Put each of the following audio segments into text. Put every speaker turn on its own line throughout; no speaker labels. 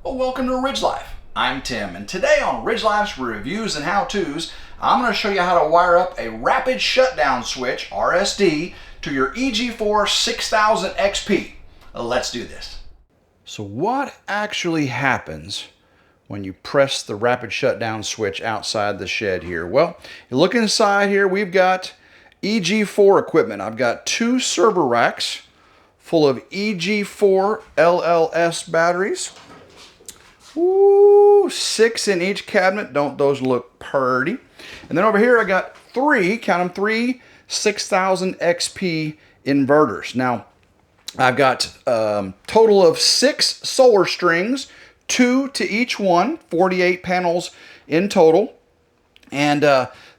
Well, welcome to Ridge Life. I'm Tim, and today on Ridge Life's Reviews and How-Tos, I'm going to show you how to wire up a Rapid Shutdown switch, RSD, to your EG4 6000XP. Let's do this. So what actually happens when you press the Rapid Shutdown switch outside the shed here? Well, you look inside here, we've got EG4 equipment. I've got two server racks full of EG4 LLS batteries. Ooh, 6 in each cabinet. Don't those look purty? And then over here I got three, count them, three 6000 XP inverters. Now, I've got total of 6 solar strings, 2 to each one, 48 panels in total. And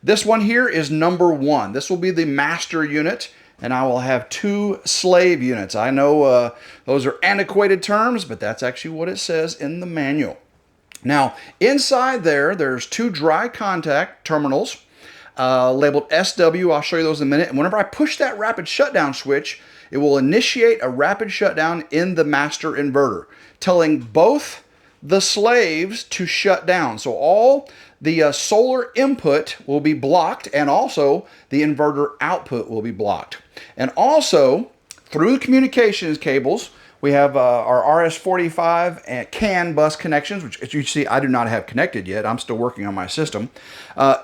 this one here is number 1. This will be the master unit, and I will have 2 slave units. I know those are antiquated terms, but that's actually what it says in the manual. Now, inside there's 2 dry contact terminals labeled SW. I'll show you those in a minute. And whenever I push that rapid shutdown switch, it will initiate a rapid shutdown in the master inverter, telling both the slaves to shut down. So all the solar input will be blocked, and also the inverter output will be blocked. And also, through the communications cables, we have our RS45 and CAN bus connections, which, as you see, I do not have connected yet. I'm still working on my system.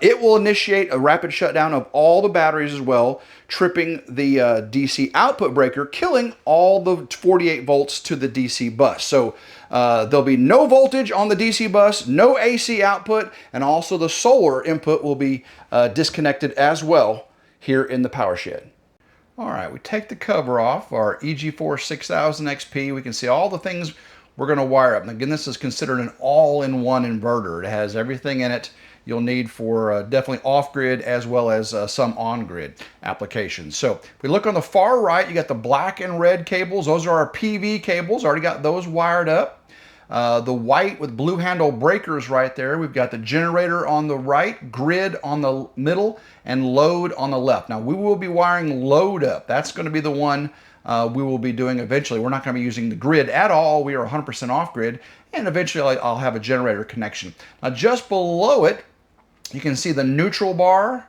It will initiate a rapid shutdown of all the batteries as well, tripping the DC output breaker, killing all the 48 volts to the DC bus. So there'll be no voltage on the DC bus, no AC output, and also the solar input will be disconnected as well here in the power shed. All right, we take the cover off our EG4 6000XP. We can see all the things we're going to wire up. And again, this is considered an all-in-one inverter. It has everything in it you'll need for definitely off-grid as well as some on-grid applications. So if we look on the far right, you got the black and red cables. Those are our PV cables. Already got those wired up. The white with blue handle breakers right there. We've got the generator on the right, grid on the middle, and load on the left. Now we will be wiring load up. That's going to be the one we will be doing eventually. We're not going to be using the grid at all. We are 100% off grid, and eventually I'll have a generator connection. Now just below it, you can see the neutral bar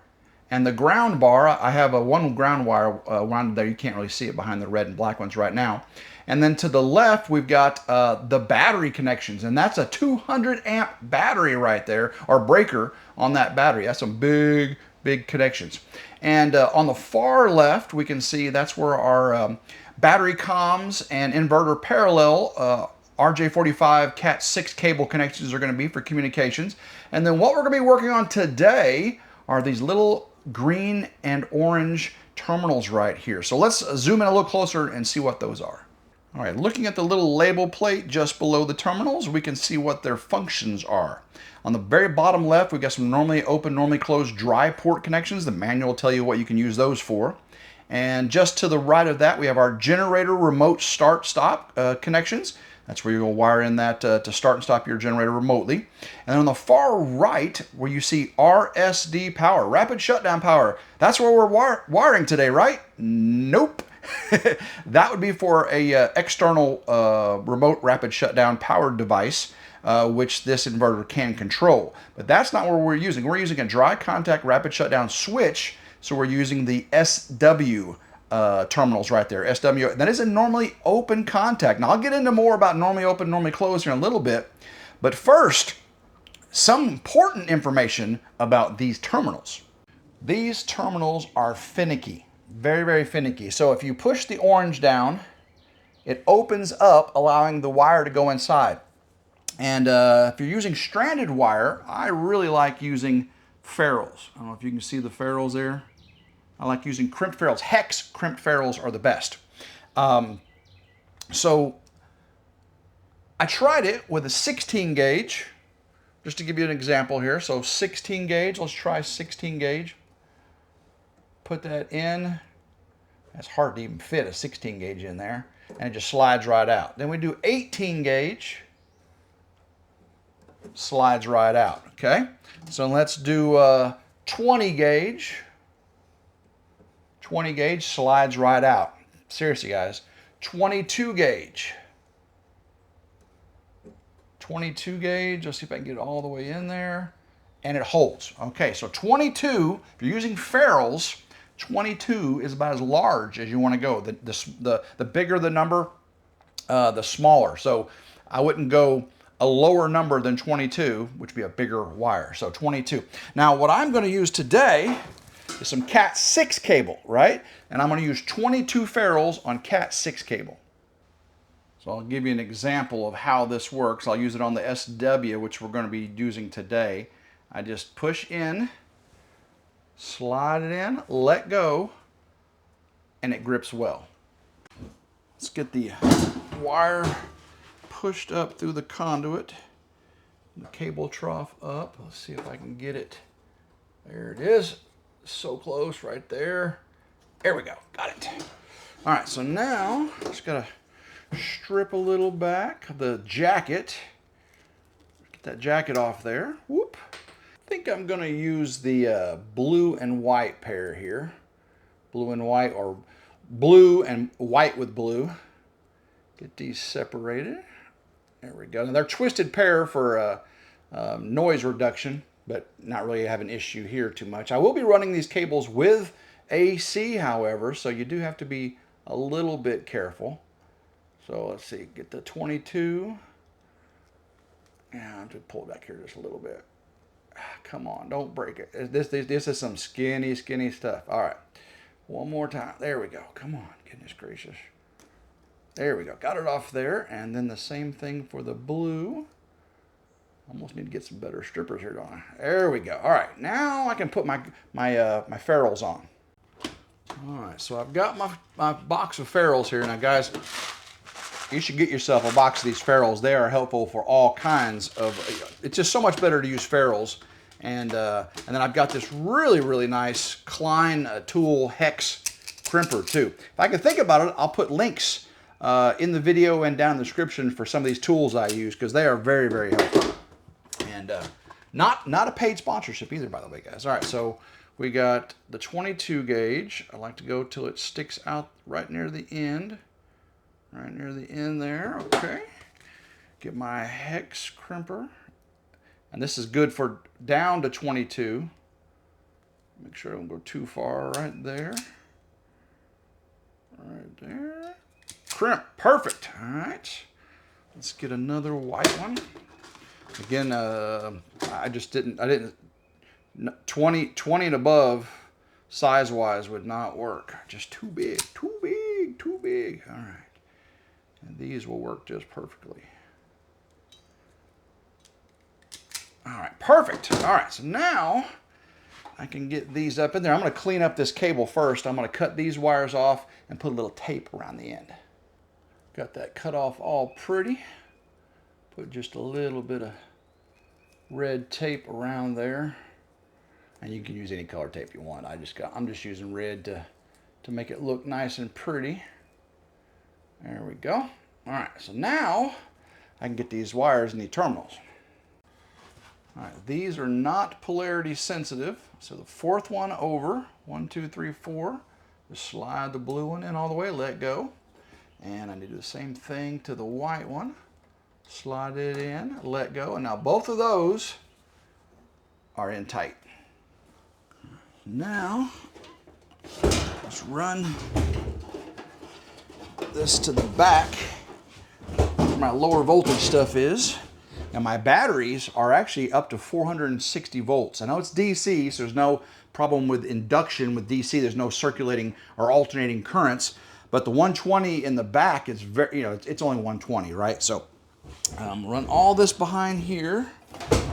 and the ground bar. I have one ground wire wound there. You can't really see it behind the red and black ones right now. And then to the left, we've got the battery connections, and that's a 200 amp battery right there, or breaker on that battery. That's some big, big connections. And on the far left, we can see that's where our battery comms and inverter parallel RJ45 Cat6 cable connections are going to be for communications. And then what we're going to be working on today are these little green and orange terminals right here. So let's zoom in a little closer and see what those are. All right, looking at the little label plate just below the terminals, we can see what their functions are. On the very bottom left, we've got some normally open, normally closed dry port connections. The manual will tell you what you can use those for. And just to the right of that, we have our generator remote start-stop connections. That's where you're going to wire in that to start and stop your generator remotely. And on the far right, where you see RSD power, rapid shutdown power, that's where we're wiring today, right? Nope. That would be for a external remote rapid shutdown powered device, which this inverter can control. But that's not what we're using. We're using a dry contact rapid shutdown switch, so we're using the SW terminals right there. SW, that is a normally open contact. Now I'll get into more about normally open, normally closed here in a little bit. But first, some important information about these terminals. These terminals are finicky. Very, very finicky. So if you push the orange down, it opens up, allowing the wire to go inside. And if you're using stranded wire, I really like using ferrules. I don't know if you can see the ferrules there. I like using crimped ferrules. Hex crimped ferrules are the best. So I tried it with a 16 gauge, just to give you an example here. So 16 gauge, let's try 16 gauge. Put that in. It's hard to even fit a 16 gauge in there, and it just slides right out. Then we do 18 gauge, slides right out, okay? So let's do 20 gauge. 20 gauge slides right out. Seriously, guys. 22 gauge. 22 gauge. Let's see if I can get it all the way in there. And it holds. Okay, so 22, if you're using ferrules, 22 is about as large as you want to go. The bigger the number, the smaller. So I wouldn't go a lower number than 22, which would be a bigger wire. So 22. Now what I'm going to use today is some Cat 6 cable, right? And I'm going to use 22 ferrules on Cat 6 cable. So I'll give you an example of how this works. I'll use it on the SW, which we're going to be using today. I just push in, slide it in, let go, and it grips well. Let's get the wire pushed up through the conduit, the cable trough up. Let's see if I can get it. There it is. So close right there. There we go. Got it. All right, so now just got to strip a little back the jacket. Get that jacket off there. Whoop. I think I'm going to use the blue and white pair here. Blue and white, or blue and white with blue. Get these separated. There we go. Now they're twisted pair for noise reduction, but not really have an issue here too much. I will be running these cables with AC, however, so you do have to be a little bit careful. So let's see, get the 22. Yeah, I have to pull it back here just a little bit. Come on, don't break it. This is some skinny stuff. All right, one more time. There we go. Come on, goodness gracious. There we go. Got it off there, and then the same thing for the blue. Almost need to get some better strippers here, don't I? There we go. All right, now I can put my ferrules on. All right, so I've got my box of ferrules here. Now, guys, you should get yourself a box of these ferrules. They are helpful for all kinds of. It's just so much better to use ferrules. And then I've got this really nice Klein tool hex crimper too. If I can think about it, I'll put links in the video and down in the description for some of these tools I use, because they are very helpful. And not a paid sponsorship either, by the way, guys. All right, so we got the 22 gauge. I like to go till it sticks out right near the end. Right near the end there, okay. Get my hex crimper. And this is good for down to 22. Make sure I don't go too far right there. Right there. Crimp, perfect. All right. Let's get another white one. Again, I didn't, 20 and above size-wise would not work. Just too big. All right. And these will work just perfectly. All right, perfect. All right, so now I can get these up in there. I'm going to clean up this cable first. I'm going to cut these wires off and put a little tape around the end. Got that cut off all pretty. Put just a little bit of red tape around there. And you can use any color tape you want. I'm just using red to make it look nice and pretty. There we go. All right, so now I can get these wires in the terminals. All right, these are not polarity sensitive. So the fourth one over, 1, 2, 3, 4. Just slide the blue one in all the way, let go. And I need to do the same thing to the white one. Slide it in, let go. And now both of those are in tight. Now, let's run this to the back where my lower voltage stuff is. Now my batteries are actually up to 460 volts. I know it's DC, so there's no problem with induction with DC. There's no circulating or alternating currents. But the 120 in the back is very, it's only 120, right? So run all this behind here.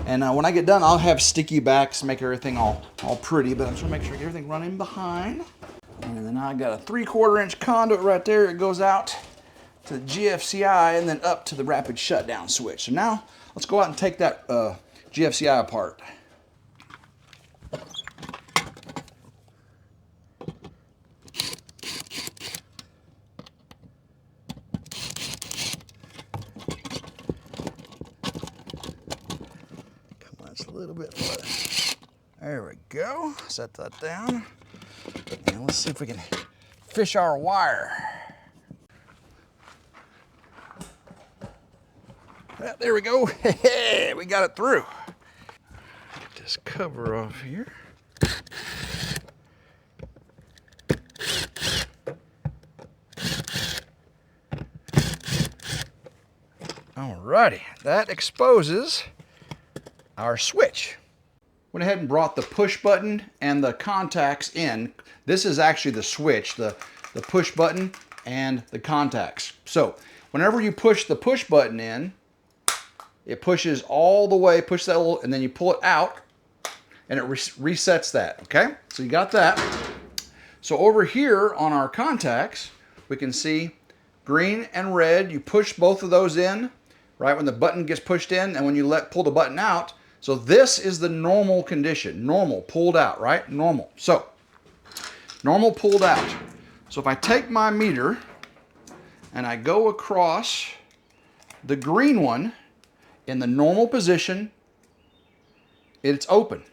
And when I get done, I'll have sticky backs, make everything all pretty. But I'm just gonna make sure I get everything running behind. And then I got a 3/4 inch conduit right there. It goes out to the GFCI and then up to the rapid shutdown switch. So now let's go out and take that GFCI apart. Come on, it's a little bit further. There we go. Set that down. And let's see if we can fish our wire. That There we go. Hey, we got it through. Get this cover off here. Alrighty, that exposes our switch. Went ahead and brought the push button and the contacts in. This is actually the switch, the push button and the contacts. So whenever you push the push button in, it pushes all the way, push that little, and then you pull it out and it resets that, okay? So you got that. So over here on our contacts, we can see green and red. You push both of those in, right, when the button gets pushed in, and when you pull the button out. So this is the normal condition, normal, pulled out, right? Normal. So, normal pulled out. So if I take my meter and I go across the green one in the normal position, it's open.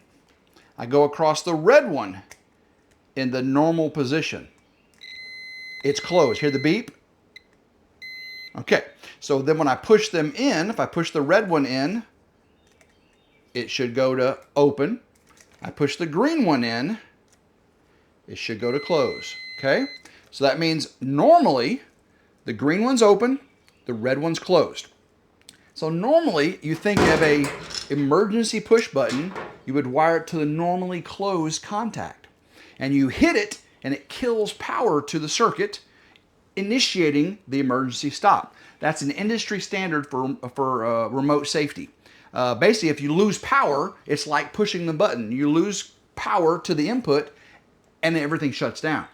I go across the red one in the normal position, it's closed. Hear the beep? Okay, so then when I push them in, if I push the red one in, it should go to open. I push the green one in, it should go to close, okay? So that means normally the green one's open, the red one's closed. So normally you think of a emergency push button, you would wire it to the normally closed contact. And you hit it and it kills power to the circuit, initiating the emergency stop. That's an industry standard for remote safety. Basically, if you lose power, it's like pushing the button. You lose power to the input and everything shuts down.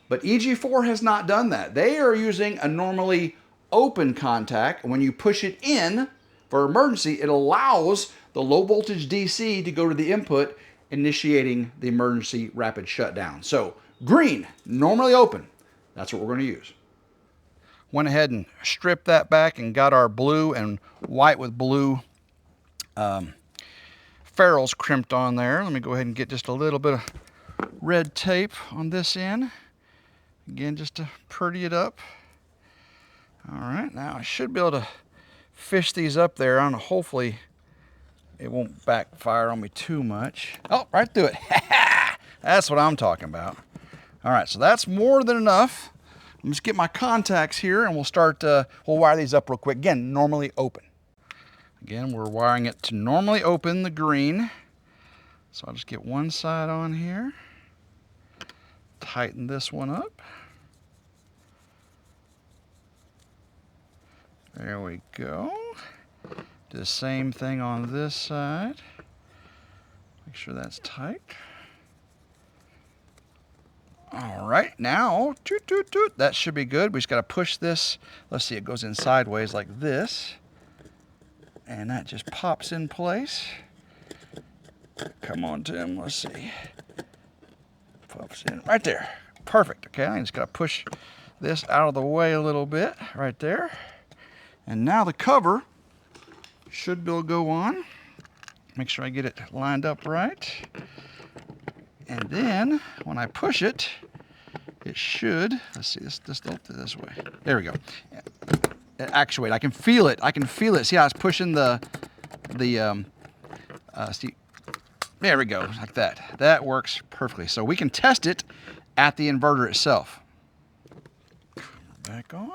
But EG4 has not done that. They are using a normally open contact. And when you push it in for emergency, it allows the low voltage DC to go to the input, initiating the emergency rapid shutdown. So green, normally open. That's what we're going to use. Went ahead and stripped that back and got our blue and white with blue ferrules crimped on there. Let me go ahead and get just a little bit of red tape on this end. Again, just to pretty it up. All right, now I should be able to fish these up there. And hopefully it won't backfire on me too much. Oh, right through it. That's what I'm talking about. All right, so that's more than enough. Let me just get my contacts here and we'll start, we'll wire these up real quick. Again, normally open. Again, we're wiring it to normally open the green. So I'll just get one side on here. Tighten this one up. There we go. Do the same thing on this side. Make sure that's tight. All right, now, toot, toot, toot. That should be good. We just got to push this. Let's see, it goes in sideways like this. And that just pops in place. Come on, Tim, let's see. Pops in right there. Perfect, okay? I just got to push this out of the way a little bit right there. And now the cover should be able to go on. Make sure I get it lined up right. And then when I push it, it should, let's see, this way. There we go. Actuate, I can feel it. I can feel it. See how it's pushing see, there we go, like that. That works perfectly. So we can test it at the inverter itself. Back on.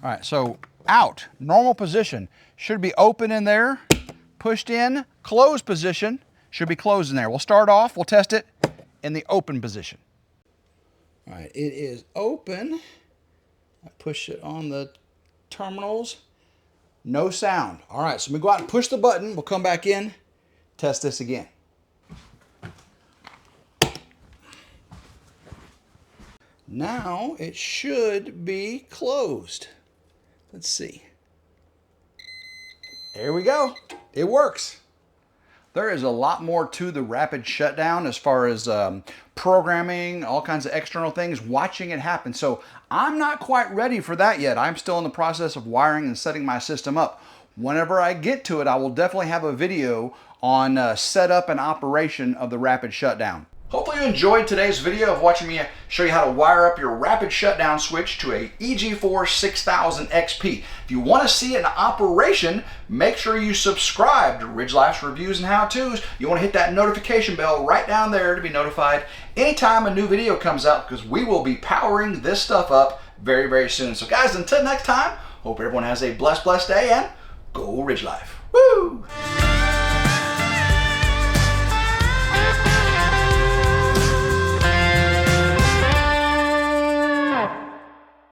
All right, so out, normal position, should be open in there, pushed in, closed position, should be closed in there. We'll start off, we'll test it in the open position. All right, it is open. I push it on the terminals, no sound. All right, so we go out and push the button, we'll come back in, test this again. Now it should be closed. Let's see. There we go. It works. There is a lot more to the rapid shutdown as far as programming, all kinds of external things, watching it happen. So I'm not quite ready for that yet. I'm still in the process of wiring and setting my system up. Whenever I get to it, I will definitely have a video on setup and operation of the rapid shutdown. Hopefully you enjoyed today's video of watching me show you how to wire up your rapid shutdown switch to a EG4 6000XP. If you want to see it in operation, make sure you subscribe to Ridge Life's Reviews and How-Tos. You want to hit that notification bell right down there to be notified anytime a new video comes out, because we will be powering this stuff up very, very soon. So guys, until next time, hope everyone has a blessed day, and go Ridge Life. Woo!